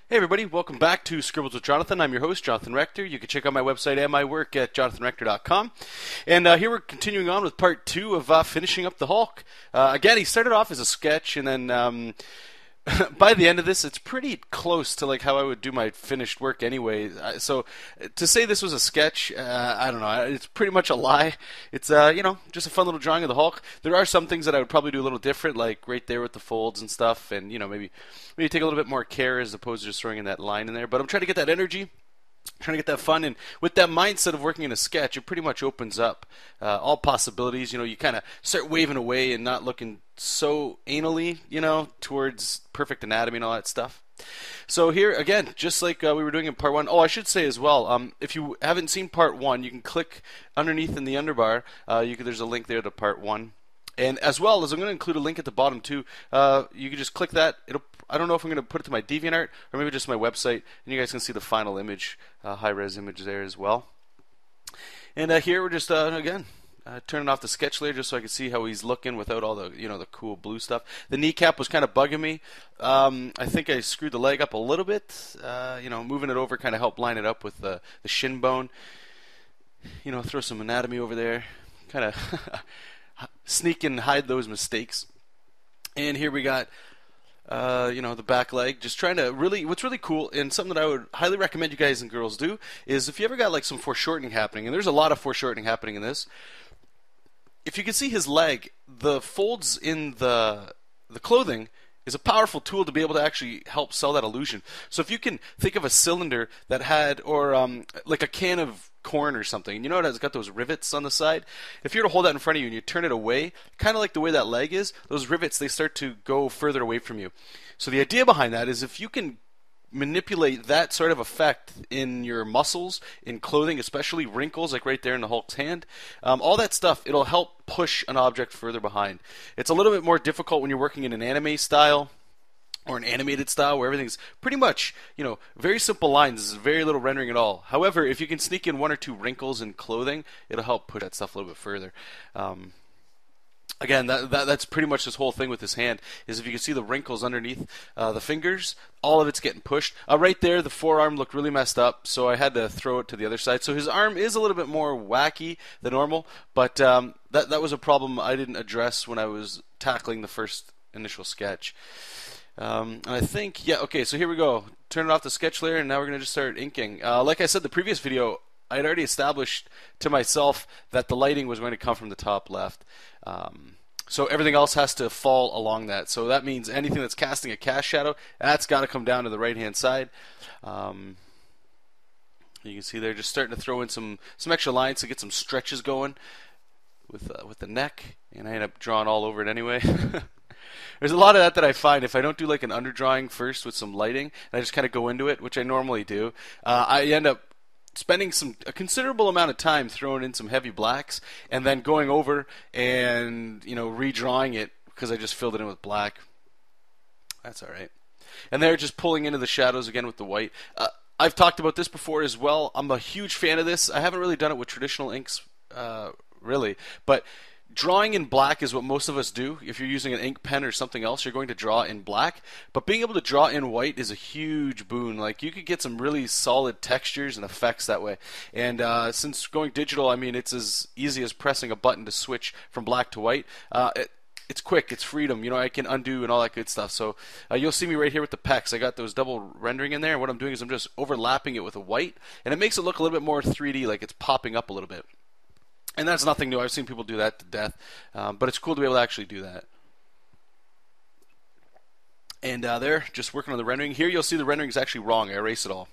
Hey everybody, welcome back to Scribbles with Jonathan. I'm your host, Jonathan Rector. You can check out my website and my work at jonathanrector.com. And here we're continuing on with part 2 of finishing up the Hulk. Again, he started off as a sketch, and then by the end of this, it's pretty close to like how I would do my finished work anyway. So to say this was a sketch, I don't know. It's pretty much a lie. It's just a fun little drawing of the Hulk. There are some things that I would probably do a little different, like right there with the folds and stuff, and maybe take a little bit more care as opposed to just throwing in that line in there. But I'm trying to get that energy, trying to get that fun, and with that mindset of working in a sketch, it pretty much opens up all possibilities. You kind of start waving away and not looking so anally, towards perfect anatomy and all that stuff. So here again, just like we were doing in part 1. Oh, I should say as well, if you haven't seen part 1, you can click underneath in the underbar. There's a link there to part 1. And as well as I'm going to include a link at the bottom too. You can just click that. I don't know if I'm going to put it to my DeviantArt or maybe just my website, and you guys can see the final image, high-res image there as well. And here we're just again turning off the sketch layer just so I can see how he's looking without all the the cool blue stuff. The kneecap was kind of bugging me. I think I screwed the leg up a little bit. Moving it over kind of helped line it up with the shin bone. Throw some anatomy over there, kind of sneak and hide those mistakes. And here we got the back leg, just trying to what's really cool, and something that I would highly recommend you guys and girls do, is if you ever got like some foreshortening happening, and there's a lot of foreshortening happening in this, if you can see his leg, the folds in the clothing is a powerful tool to be able to actually help sell that illusion. So if you can think of a cylinder that had, or like a can of corn or something, it has got those rivets on the side. If you were to hold that in front of you and you turn it away, kind of like the way that leg is, those rivets, they start to go further away from you. So the idea behind that is if you can manipulate that sort of effect in your muscles, in clothing, especially wrinkles like right there in the Hulk's hand, all that stuff, it'll help push an object further behind. It's a little bit more difficult when you're working in an anime style or an animated style where everything's pretty much, very simple lines, very little rendering at all. However, if you can sneak in 1 or 2 wrinkles in clothing, it'll help push that stuff a little bit further. Again, that's pretty much this whole thing with his hand, is if you can see the wrinkles underneath the fingers, all of it's getting pushed. Right there, the forearm looked really messed up, so I had to throw it to the other side. So his arm is a little bit more wacky than normal, but that was a problem I didn't address when I was tackling the first initial sketch. And I think, okay, so here we go. Turn it off the sketch layer, and now we're going to just start inking. Like I said, the previous video, I had already established to myself that the lighting was going to come from the top left. So everything else has to fall along that. So that means anything that's casting a cast shadow, that's got to come down to the right-hand side. You can see they're just starting to throw in some extra lines to get some stretches going with the neck, and I end up drawing all over it anyway. There's a lot of that I find if I don't do like an underdrawing first with some lighting, and I just kind of go into it, which I normally do, I end up spending a considerable amount of time throwing in some heavy blacks and then going over and redrawing it because I just filled it in with black. That's alright. And they're just pulling into the shadows again with the white. I've talked about this before as well. I'm a huge fan of this. I haven't really done it with traditional inks really, but drawing in black is what most of us do. If you're using an ink pen or something else, you're going to draw in black. But being able to draw in white is a huge boon. Like, you could get some really solid textures and effects that way. And since going digital, I mean, it's as easy as pressing a button to switch from black to white. It's quick. It's freedom. I can undo and all that good stuff. So you'll see me right here with the pecs. I got those double rendering in there. And what I'm doing is I'm just overlapping it with a white. And it makes it look a little bit more 3D, like it's popping up a little bit. And that's nothing new. I've seen people do that to death. But it's cool to be able to actually do that. And there, just working on the rendering. Here you'll see the rendering is actually wrong. I erased it all.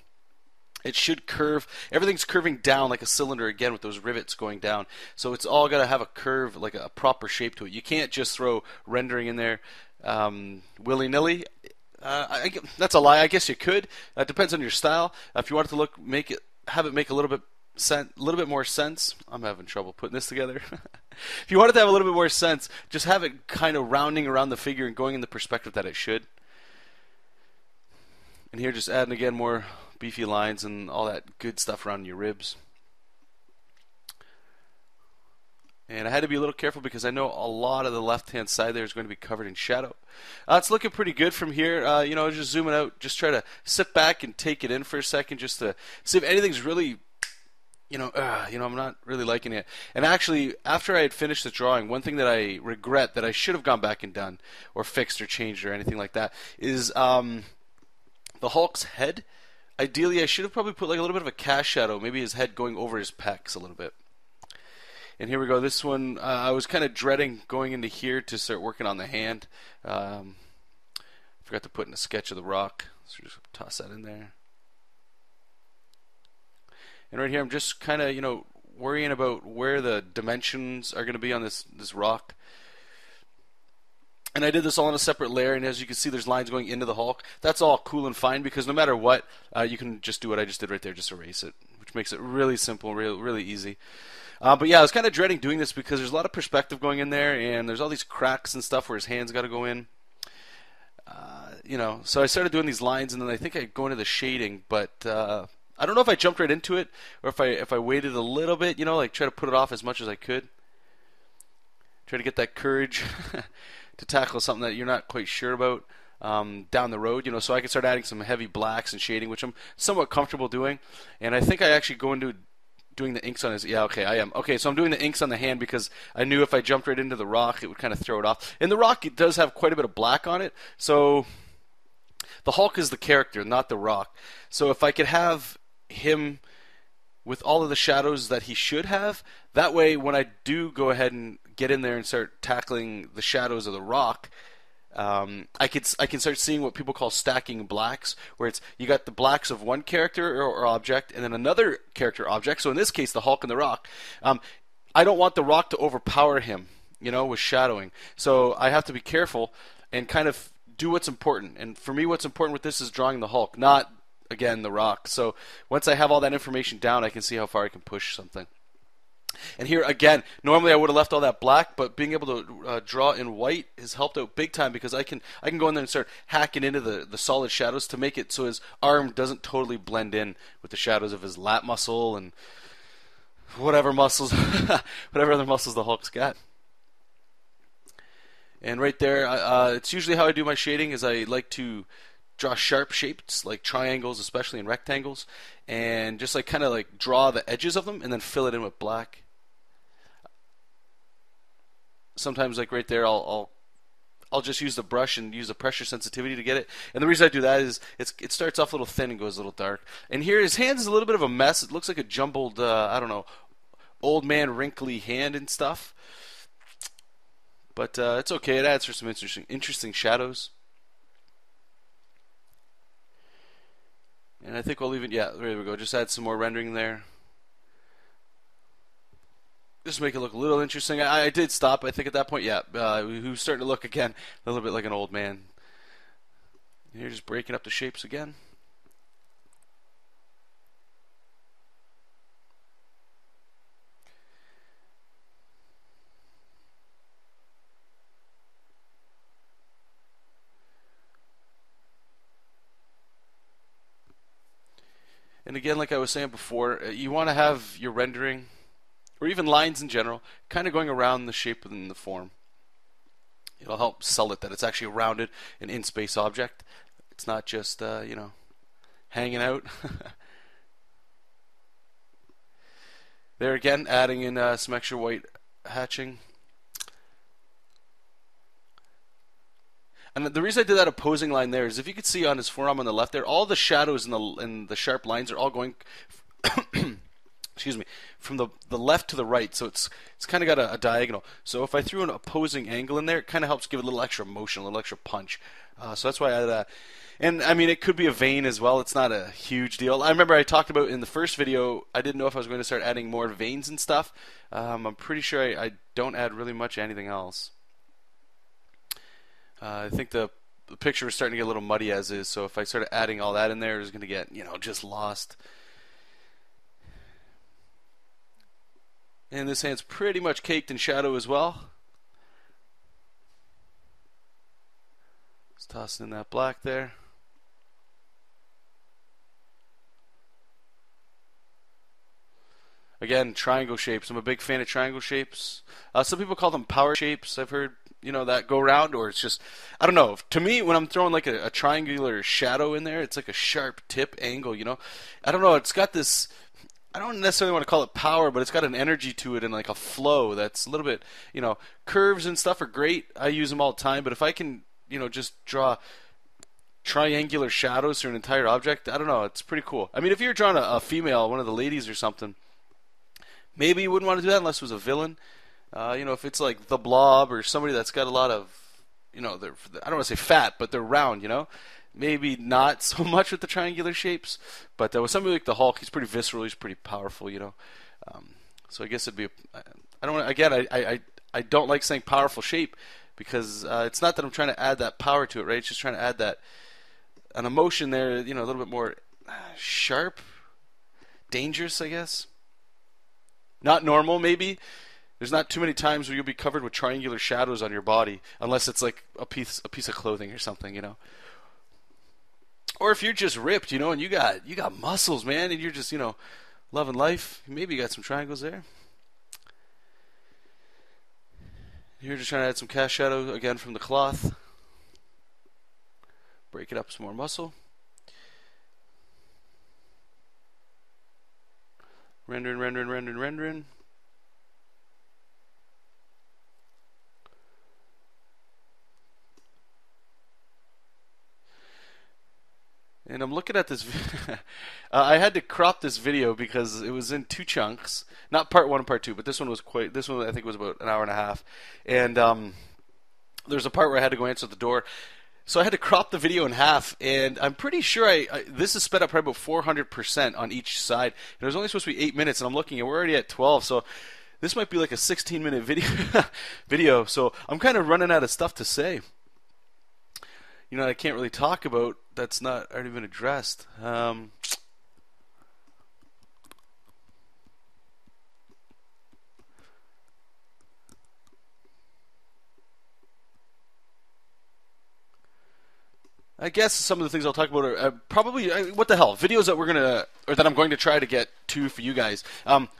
It should curve. Everything's curving down like a cylinder again with those rivets going down. So it's all got to have a curve, like a proper shape to it. You can't just throw rendering in there willy-nilly. That's a lie. I guess you could. It depends on your style. If you want it to have it make a little bit more sense. I'm having trouble putting this together. If you want it to have a little bit more sense, just have it kind of rounding around the figure and going in the perspective that it should. And here just adding again more beefy lines and all that good stuff around your ribs. And I had to be a little careful because I know a lot of the left-hand side there is going to be covered in shadow. It's looking pretty good from here. Just zooming out, just try to sit back and take it in for a second just to see if anything's really, I'm not really liking it. And actually, after I had finished the drawing, one thing that I regret that I should have gone back and done or fixed or changed or anything like that is the Hulk's head. Ideally, I should have probably put like a little bit of a cast shadow, maybe his head going over his pecs a little bit. And here we go. This one, I was kind of dreading going into here to start working on the hand. Forgot to put in a sketch of the rock, so just toss that in there. And right here, I'm just kind of, worrying about where the dimensions are going to be on this rock. And I did this all on a separate layer, and as you can see, there's lines going into the Hulk. That's all cool and fine because no matter what, you can just do what I just did right there, just erase it, which makes it really simple, really easy. But yeah, I was kind of dreading doing this because there's a lot of perspective going in there, and there's all these cracks and stuff where his hands got to go in. So I started doing these lines, and then I think I go into the shading, but I don't know if I jumped right into it or if I waited a little bit, like try to put it off as much as I could. Try to get that courage to tackle something that you're not quite sure about down the road, so I can start adding some heavy blacks and shading, which I'm somewhat comfortable doing. And I think I actually go into doing the inks on his, I am. Okay, so I'm doing the inks on the hand because I knew if I jumped right into the rock, it would kind of throw it off. And the rock, it does have quite a bit of black on it, so the Hulk is the character, not the rock. So if I could have him with all of the shadows that he should have, that way when I do go ahead and get in there and start tackling the shadows of the rock, I can start seeing what people call stacking blacks, where it's you got the blacks of one character or object and then another character object. So in this case, the Hulk and the Rock. I don't want the Rock to overpower him, with shadowing. So I have to be careful and kind of do what's important. And for me, what's important with this is drawing the Hulk, not, again, the Rock. So once I have all that information down, I can see how far I can push something. And here again, normally I would have left all that black, but being able to draw in white has helped out big time because I can go in there and start hacking into the solid shadows to make it so his arm doesn't totally blend in with the shadows of his lat muscle and whatever other muscles the Hulk's got. And right there, it's usually how I do my shading is I like to draw sharp shapes like triangles, especially in rectangles, and just kind of draw the edges of them and then fill it in with black. Sometimes right there I'll just use the brush and use the pressure sensitivity to get it. And the reason I do that is it starts off a little thin and goes a little dark. And here his hands is a little bit of a mess. It looks like a jumbled old man wrinkly hand and stuff. But it's okay. It adds for some interesting shadows. And I think we'll leave it. Yeah, there we go. Just add some more rendering there. Just make it look a little interesting. I did stop, I think, at that point. Yeah, he was starting to look, again, a little bit like an old man. And you're just breaking up the shapes again. And again, like I was saying before, you want to have your rendering, or even lines in general, kind of going around the shape within the form. It'll help sell it that it's actually a rounded and in-space object. It's not just, hanging out. There again, adding in some extra white hatching. And the reason I did that opposing line there is if you could see on his forearm on the left there, all the shadows and the sharp lines are all going excuse me, from the left to the right, so it's kind of got a diagonal. So if I threw an opposing angle in there, it kind of helps give it a little extra motion, a little extra punch. So that's why I added that. And I mean, it could be a vein as well. It's not a huge deal. I remember I talked about in the first video, I didn't know if I was going to start adding more veins and stuff. I'm pretty sure I don't add really much anything else. I think the picture is starting to get a little muddy as is, so if I started adding all that in there, it's going to get, just lost. And this hand's pretty much caked in shadow as well. Just tossing in that black there. Again, triangle shapes. I'm a big fan of triangle shapes. Some people call them power shapes. I've heard, that go round, or it's just, I don't know. To me, when I'm throwing like a triangular shadow in there, it's like a sharp tip angle, I don't know. It's got this, I don't necessarily want to call it power, but it's got an energy to it and like a flow that's a little bit, curves and stuff are great. I use them all the time, but if I can, just draw triangular shadows through an entire object, I don't know, it's pretty cool. I mean, if you're drawing a female, one of the ladies or something, maybe you wouldn't want to do that unless it was a villain. If it's like the Blob or somebody that's got a lot of, I don't want to say fat, but they're round, Maybe not so much with the triangular shapes, but with somebody like the Hulk, he's pretty visceral, he's pretty powerful, So I guess it'd be, I don't like saying powerful shape because it's not that I'm trying to add that power to it, right? It's just trying to add an emotion there, a little bit more sharp, dangerous, I guess. Not normal, maybe. There's not too many times where you'll be covered with triangular shadows on your body, unless it's like a piece of clothing or something, Or if you're just ripped, and you got muscles, man, and you're just, loving life, maybe you got some triangles there. You're just trying to add some cast shadow again from the cloth. Break it up some more muscle. Rendering. And I'm looking at this. I had to crop this video because it was in two chunks, not part 1 and part 2, but this one I think was about an hour and a half. And there's a part where I had to go answer the door, so I had to crop the video in half. And I'm pretty sure this is sped up probably about 400% on each side. And it was only supposed to be 8 minutes, and I'm looking, and we're already at 12. So this might be like a 16-minute video. So I'm kind of running out of stuff to say. I can't really talk about that's not already been addressed. I guess some of the things I'll talk about are probably what the hell videos that I'm going to try to get to for you guys.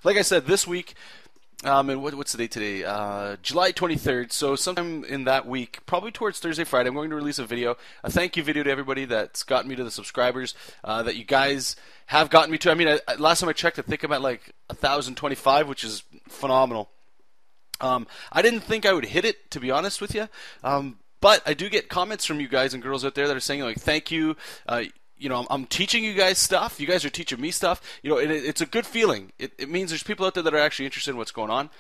Like I said, this week. And what's the date today? July 23rd. So sometime in that week, probably towards Thursday, Friday, I'm going to release a video, a thank you video to everybody that's gotten me to the subscribers that you guys have gotten me to. I mean, last time I checked, I think I'm at like 1,025, which is phenomenal. I didn't think I would hit it, to be honest with you. But I do get comments from you guys and girls out there that are saying like, thank you. I'm teaching you guys stuff. You guys are teaching me stuff. It's a good feeling. It means there's people out there that are actually interested in what's going on.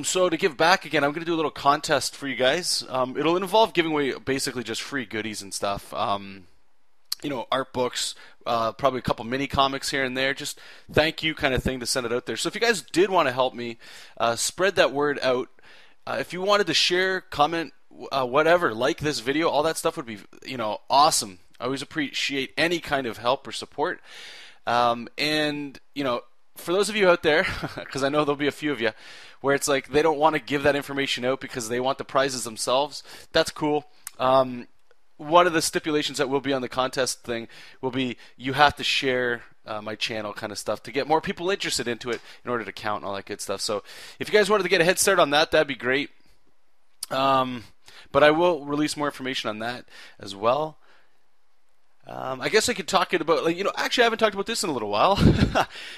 So to give back again, I'm going to do a little contest for you guys. It'll involve giving away basically just free goodies and stuff. Art books, probably a couple mini comics here and there. Just thank you kind of thing to send it out there. So if you guys did want to help me, spread that word out. If you wanted to share, comment, whatever, like this video, all that stuff would be, awesome. I always appreciate any kind of help or support. And, for those of you out there, because I know there'll be a few of you, where it's like they don't want to give that information out because they want the prizes themselves, that's cool. One of the stipulations that will be on the contest thing will be you have to share my channel kind of stuff to get more people interested into it in order to count and all that good stuff. So if you guys wanted to get a head start on that, that'd be great. But I will release more information on that as well. I guess I could talk about, actually I haven't talked about this in a little while,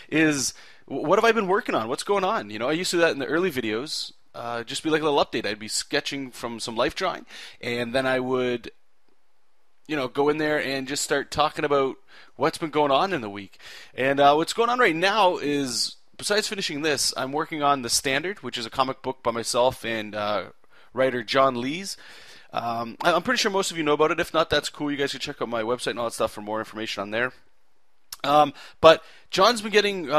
is what have I been working on? What's going on? I used to do that in the early videos, just be like a little update. I'd be sketching from some life drawing, and then I would, go in there and just start talking about what's been going on in the week. And what's going on right now is, besides finishing this, I'm working on The Standard, which is a comic book by myself and writer John Lees. I'm pretty sure most of you know about it. If not, that's cool. You guys can check out my website and all that stuff for more information on there. But John's been getting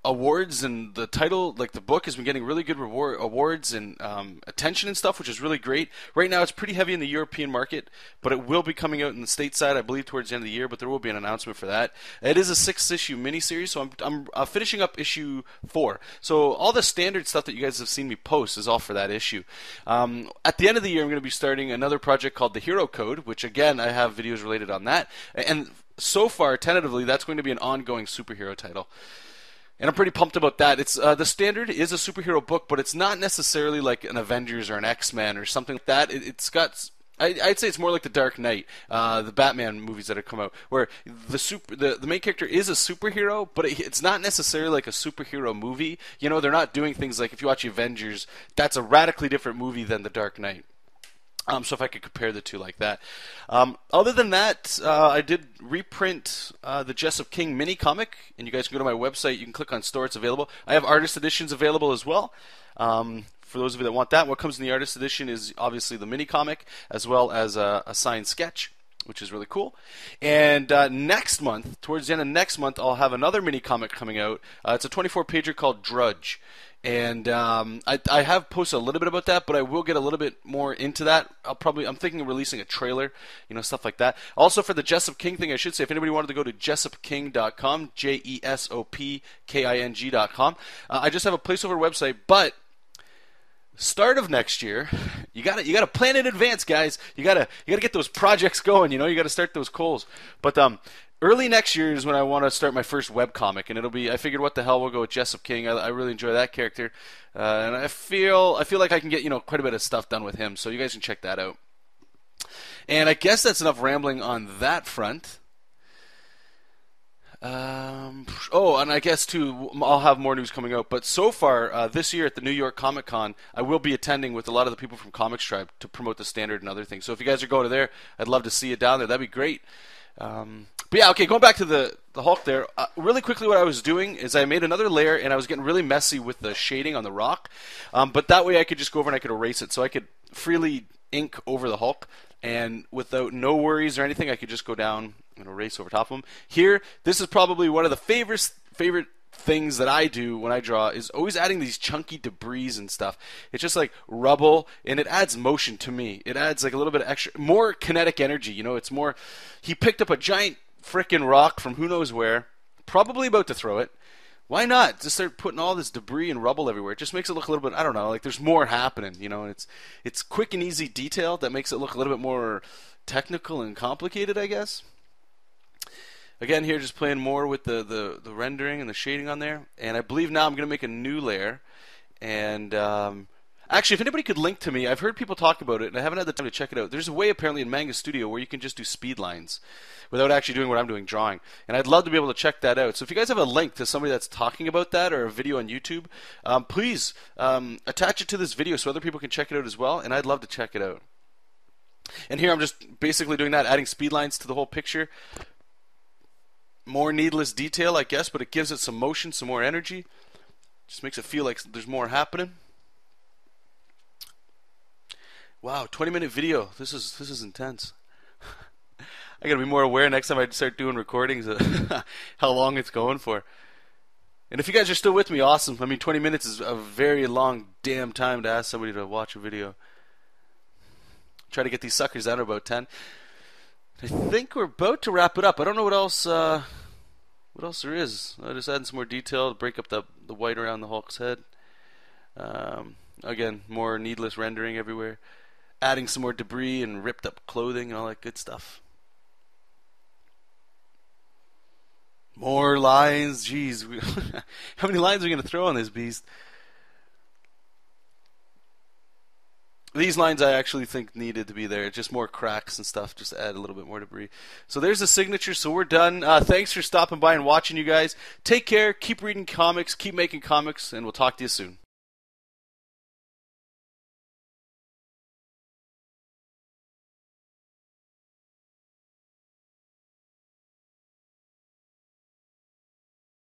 awards, and the title, like the book, has been getting really good awards and attention and stuff, which is really great. Right now, it's pretty heavy in the European market, but it will be coming out in the stateside, I believe, towards the end of the year. But there will be an announcement for that. It is a 6-issue miniseries, so I'm finishing up issue 4. So all the standard stuff that you guys have seen me post is all for that issue. At the end of the year, I'm going to be starting another project called The Hero Code, which again, I have videos related on that. And so far, tentatively, that's going to be an ongoing superhero title. And I'm pretty pumped about that. It's the Standard is a superhero book, but it's not necessarily like an Avengers or an X-Men or something like that. It's got... I'd say it's more like the Dark Knight, the Batman movies that have come out, where the main character is a superhero, but it's not necessarily like a superhero movie. You know, they're not doing things like, if you watch Avengers, that's a radically different movie than the Dark Knight. So if I could compare the two like that. Other than that, I did reprint the Jessup King mini comic, and you guys can go to my website. You can click on store; it's available. I have artist editions available as well. For those of you that want that, what comes in the artist edition is obviously the mini comic, as well as a signed sketch, which is really cool. And next month, towards the end of next month, I'll have another mini comic coming out. It's a 24-pager called Drudge. And I have posted a little bit about that, but I will get a little bit more into that. I'm thinking of releasing a trailer, stuff like that. Also, for the Jessup King thing, I should say, if anybody wanted to go to jessupking.com, JESOPKING.com, I just have a placeholder website, but start of next year, you gotta plan in advance, guys. You gotta get those projects going. You gotta start those goals. But early next year is when I want to start my first webcomic, and it'll be, I figured, what the hell, we'll go with Jessup King. I really enjoy that character, and I feel like I can get quite a bit of stuff done with him. So you guys can check that out. And I guess that's enough rambling on that front. And I guess too, I'll have more news coming out. But so far, this year at the New York Comic Con, I will be attending with a lot of the people from Comics Tribe to promote the Standard and other things. So if you guys are going to there, I'd love to see you down there. That'd be great. But yeah, okay, going back to the Hulk there, really quickly what I was doing is I made another layer, and I was getting really messy with the shading on the rock. But that way I could just go over and I could erase it. So I could freely ink over the Hulk, and without no worries or anything, I could just go down and erase over top of them. Here, this is probably one of the favorite things that I do when I draw, is always adding these chunky debris and stuff. It's just like rubble, and it adds motion to me. It adds like a little bit of extra, more kinetic energy. It's more, he picked up a giant frickin' rock from who knows where, probably about to throw it. Why not just start putting all this debris and rubble everywhere? It just makes it look a little bit, I don't know, like there's more happening, and it's quick and easy detail that makes it look a little bit more technical and complicated, I guess. Again, here just playing more with the rendering and the shading on there. And I believe now I'm going to make a new layer. And actually, if anybody could link to me, I've heard people talk about it, and I haven't had the time to check it out. There's a way apparently in Manga Studio where you can just do speed lines without actually doing what I'm doing, drawing. And I'd love to be able to check that out. So if you guys have a link to somebody that's talking about that, or a video on YouTube, please attach it to this video so other people can check it out as well. And I'd love to check it out. And here I'm just basically doing that, adding speed lines to the whole picture. More needless detail, I guess, but it gives it some motion, some more energy. Just makes it feel like there's more happening. Wow, 20-minute video. This is intense. I gotta be more aware next time I start doing recordings of how long it's going for. And if you guys are still with me, awesome. I mean, 20 minutes is a very long damn time to ask somebody to watch a video. Try to get these suckers down to about 10. I think we're about to wrap it up. I don't know what else there is. I just adding some more detail to break up the white around the Hulk's head. Again, more needless rendering everywhere. Adding some more debris and ripped up clothing and all that good stuff. More lines. Jeez. How many lines are we going to throw on this beast? These lines I actually think needed to be there. Just more cracks and stuff. Just add a little bit more debris. So there's the signature. So we're done. Thanks for stopping by and watching, you guys. Take care. Keep reading comics. Keep making comics. And we'll talk to you soon.